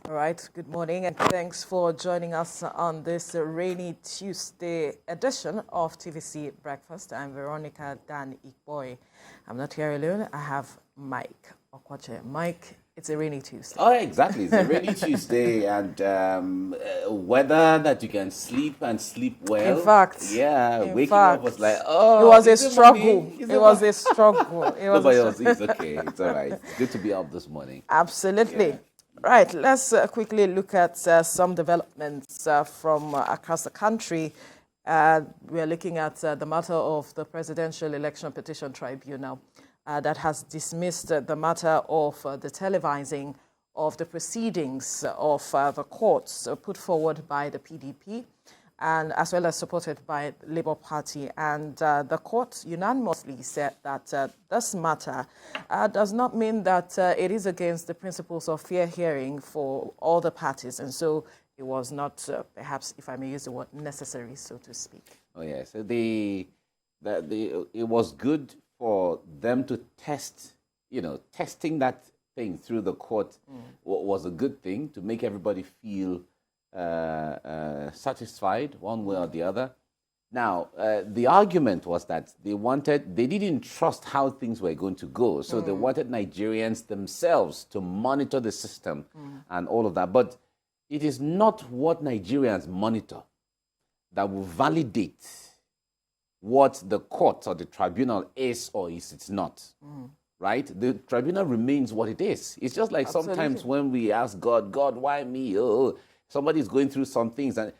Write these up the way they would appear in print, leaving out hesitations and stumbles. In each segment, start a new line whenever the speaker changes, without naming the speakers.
All right, good morning and thanks for joining us on this rainy Tuesday edition of TVC Breakfast. I'm Veronica Dan Ikboy. I'm not here alone. I have Mike Okwache. Mike, it's a rainy Tuesday.
Oh, exactly. It's a rainy Tuesday and weather that you can sleep and sleep well.
In fact,
waking up was like, oh,
it was a struggle. It was a struggle.
It's okay. It's all right. It's good to be up this morning.
Absolutely. Yeah. Right, let's quickly look at some developments from across the country. We're looking at the matter of the Presidential Election Petition Tribunal that has dismissed the matter of the televising of the proceedings of the courts put forward by the PDP and as well as supported by the Labour Party. And the court unanimously said that this matter does not mean that it is against the principles of fair hearing for all the parties. And so it was not, perhaps, if I may use the word, necessary, so to speak.
Oh, yeah. So it was good for them to test, testing that thing through the court was a good thing to make everybody feel satisfied one way or the other. Now, the argument was that they didn't trust how things were going to go. So they wanted Nigerians themselves to monitor the system and all of that. But it is not what Nigerians monitor that will validate what the court or the tribunal is or is it's not. Right? The tribunal remains what it is. It's just like sometimes when we ask God, why me? Oh, somebody's going through some things, and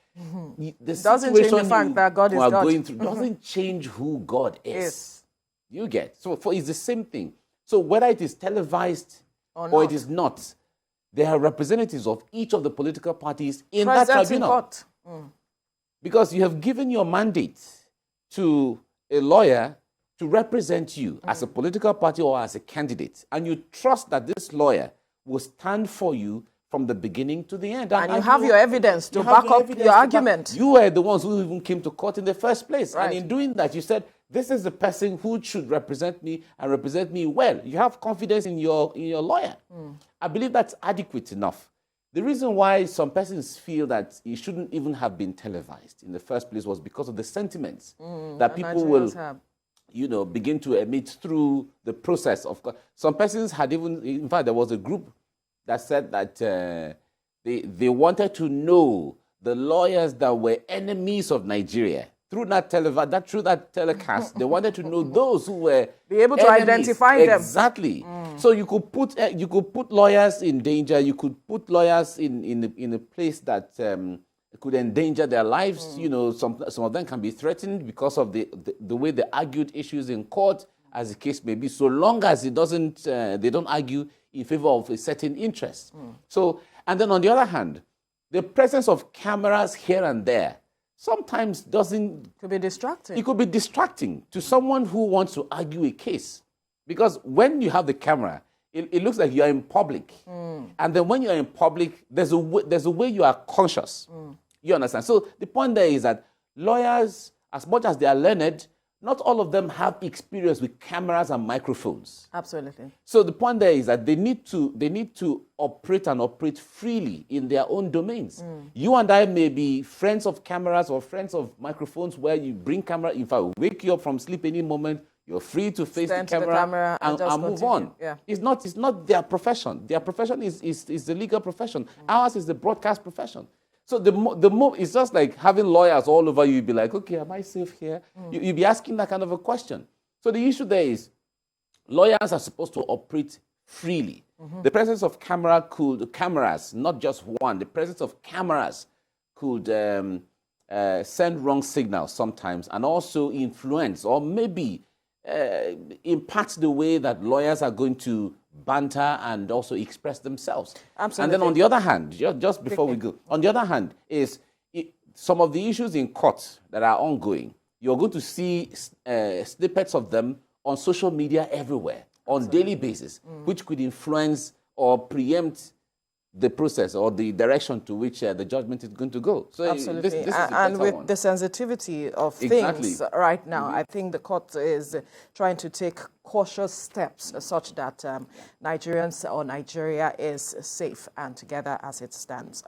the
doesn't change the fact that God is God.
Going through doesn't change who God is. Yes. You get so it's the same thing. So whether it is televised or it is not, there are representatives of each of the political parties in that tribunal. Because you have given your mandate to a lawyer to represent you as a political party or as a candidate, and you trust that this lawyer will stand for you from the beginning to the end.
And you have your evidence to back up your argument.
You were the ones who even came to court in the first place.
Right.
And in doing that, you said, this is the person who should represent me and represent me well. You have confidence in your lawyer. I believe that's adequate enough. The reason why some persons feel that it shouldn't even have been televised in the first place was because of the sentiments that people will begin to emit through the process of. Some persons had in fact, there was a group that said that they wanted to know the lawyers that were enemies of Nigeria through that telecast. They wanted to know those who were
be able to identify them.
Exactly. So you could put lawyers in danger. You could put lawyers in a place that could endanger their lives. Some of them can be threatened because of the way they argued issues in court, as the case may be. So long as they don't argue in favor of a certain interest. So, and then on the other hand, the presence of cameras here and there sometimes
could be distracting.
It could be distracting to someone who wants to argue a case. Because when you have the camera, it looks like you're in public. And then when you're in public, there's a way you are conscious. You understand? So the point there is that lawyers, as much as they are learned, not all of them have experience with cameras and microphones.
Absolutely.
So the point there is that they need to operate freely in their own domains. You and I may be friends of cameras or friends of microphones where you bring camera. If I wake you up from sleep any moment, you're free to face the camera and move on.
Yeah.
It's not their profession. Their profession is the legal profession. Ours is the broadcast profession. So the more it's just like having lawyers all over you. You'd be like, okay, am I safe here? You'd be asking that kind of a question. So the issue there is lawyers are supposed to operate freely. The presence of cameras, not just one, the presence of cameras could send wrong signals sometimes and also influence or maybe impact the way that lawyers are going to banter and also express themselves.
Absolutely.
And then on the other hand, just before we go, on the other hand is some of the issues in court that are ongoing, you're going to see snippets of them on social media everywhere on daily basis, which could influence or preempt the process or the direction to which the judgment is going to go. So
absolutely,
this is
and with
one.
the sensitivity of
Exactly.
things right now, I think the court is trying to take cautious steps such that Nigerians or Nigeria is safe and together as it stands.